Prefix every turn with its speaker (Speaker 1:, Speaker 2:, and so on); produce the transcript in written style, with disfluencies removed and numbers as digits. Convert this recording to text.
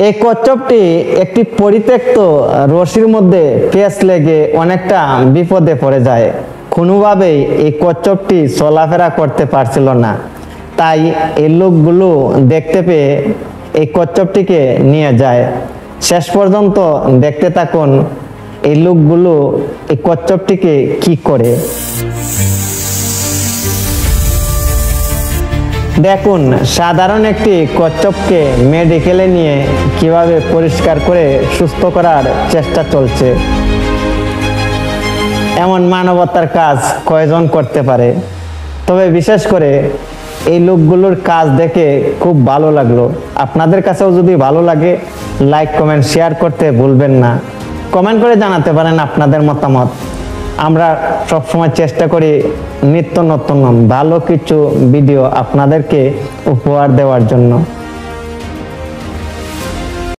Speaker 1: এই কচ্ছপটি একটি পরিত্যক্ত রশির মধ্যে পেঁচ লেগে অনেকটা বিপদে পড়ে যায়। কোনোভাবেই এই কচ্ছপটি চলাফেরা করতে পারছিল না। তাই এই লোকগুলো দেখতে পেয়ে এই কচ্ছপটিকে নিয়ে যায়। শেষ পর্যন্ত দেখতে থাকুন এই লোকগুলো এই কচ্ছপটিকে কি করে। দেখুন সাধারণ একটি কচ্ছপকে মেডিকেলে নিয়ে কিভাবে পরিষ্কার করে সুস্থ করার চেষ্টা চলছে। এমন মানবতার কাজ কয়জন করতে পারে? তবে বিশেষ করে এই লোকগুলোর কাজ দেখে খুব ভালো লাগলো। আপনাদের কাছেও যদি ভালো লাগে লাইক কমেন্ট শেয়ার করতে ভুলবেন না। কমেন্ট করে জানাতে পারেন আপনাদের মতামত। আমরা সবসময় চেষ্টা করি নিত্য নতুন ভালো কিছু ভিডিও আপনাদেরকে উপহার দেওয়ার জন্য।